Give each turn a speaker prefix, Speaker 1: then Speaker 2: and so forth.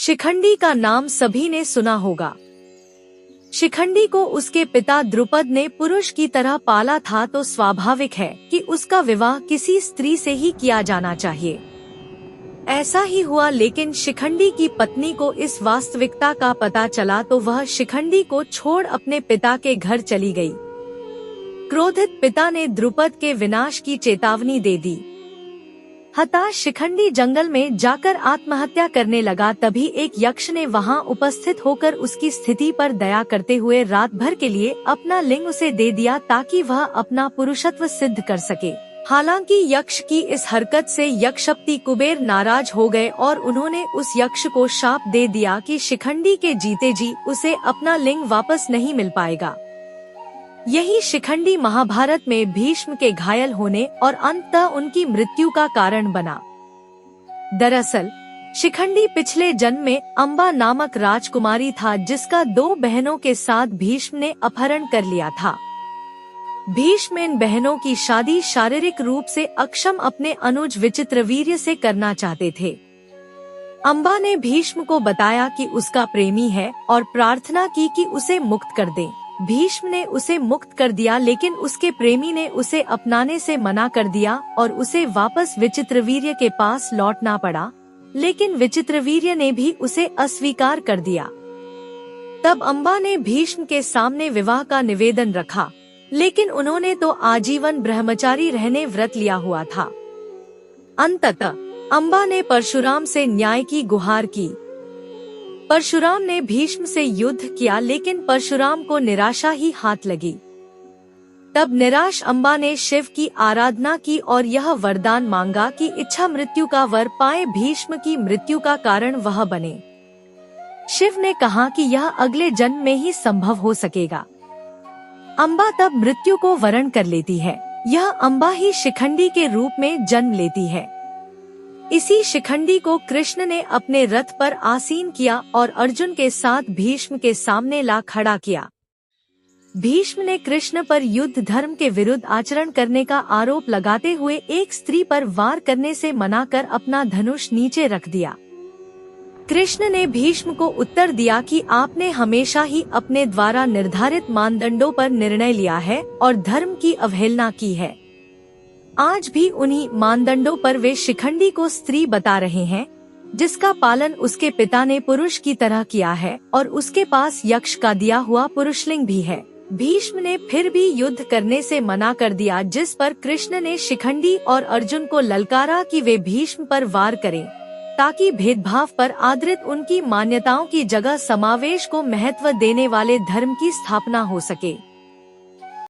Speaker 1: शिखंडी का नाम सभी ने सुना होगा। शिखंडी को उसके पिता द्रुपद ने पुरुष की तरह पाला था, तो स्वाभाविक है कि उसका विवाह किसी स्त्री से ही किया जाना चाहिए। ऐसा ही हुआ, लेकिन शिखंडी की पत्नी को इस वास्तविकता का पता चला तो वह शिखंडी को छोड़ अपने पिता के घर चली गई। क्रोधित पिता ने द्रुपद के विनाश की चेतावनी दे दी। हताश शिखंडी जंगल में जाकर आत्महत्या करने लगा। तभी एक यक्ष ने वहां उपस्थित होकर उसकी स्थिति पर दया करते हुए रात भर के लिए अपना लिंग उसे दे दिया, ताकि वह अपना पुरुषत्व सिद्ध कर सके। हालांकि यक्ष की इस हरकत से यक्षपति कुबेर नाराज हो गए और उन्होंने उस यक्ष को शाप दे दिया कि शिखंडी के जीते जी उसे अपना लिंग वापस नहीं मिल पाएगा। यही शिखंडी महाभारत में भीष्म के घायल होने और अंततः उनकी मृत्यु का कारण बना। दरअसल शिखंडी पिछले जन्म में अम्बा नामक राजकुमारी था, जिसका 2 बहनों के साथ भीष्म ने अपहरण कर लिया था। भीष्म इन बहनों की शादी शारीरिक रूप से अक्षम अपने अनुज विचित्रवीर्य से करना चाहते थे। अम्बा ने भीष्म को बताया कि उसका प्रेमी है और प्रार्थना की कि उसे मुक्त कर दें। भीष्म ने उसे मुक्त कर दिया, लेकिन उसके प्रेमी ने उसे अपनाने से मना कर दिया और उसे वापस विचित्रवीर्य के पास लौटना पड़ा। लेकिन विचित्रवीर्य ने भी उसे अस्वीकार कर दिया। तब अम्बा ने भीष्म के सामने विवाह का निवेदन रखा, लेकिन उन्होंने तो आजीवन ब्रह्मचारी रहने व्रत लिया हुआ था। अंततः अम्बा ने परशुराम से न्याय की गुहार की। परशुराम ने भीष्म से युद्ध किया, लेकिन परशुराम को निराशा ही हाथ लगी। तब निराश अम्बा ने शिव की आराधना की और यह वरदान मांगा कि इच्छा मृत्यु का वर पाए, भीष्म की मृत्यु का कारण वह बने। शिव ने कहा कि यह अगले जन्म में ही संभव हो सकेगा। अम्बा तब मृत्यु को वरण कर लेती है। यह अम्बा ही शिखंडी के रूप में जन्म लेती है। इसी शिखंडी को कृष्ण ने अपने रथ पर आसीन किया और अर्जुन के साथ भीष्म के सामने ला खड़ा किया। भीष्म ने कृष्ण पर युद्ध धर्म के विरुद्ध आचरण करने का आरोप लगाते हुए एक स्त्री पर वार करने से मना कर अपना धनुष नीचे रख दिया। कृष्ण ने भीष्म को उत्तर दिया कि आपने हमेशा ही अपने द्वारा निर्धारित मानदंडों पर निर्णय लिया है और धर्म की अवहेलना की है। आज भी उन्हीं मानदंडों पर वे शिखंडी को स्त्री बता रहे हैं, जिसका पालन उसके पिता ने पुरुष की तरह किया है और उसके पास यक्ष का दिया हुआ पुरुषलिंग भी है। भीष्म ने फिर भी युद्ध करने से मना कर दिया, जिस पर कृष्ण ने शिखंडी और अर्जुन को ललकारा कि वे भीष्म पर वार करें, ताकि भेदभाव पर आधारित उनकी मान्यताओं की जगह समावेश को महत्व देने वाले धर्म की स्थापना हो सके।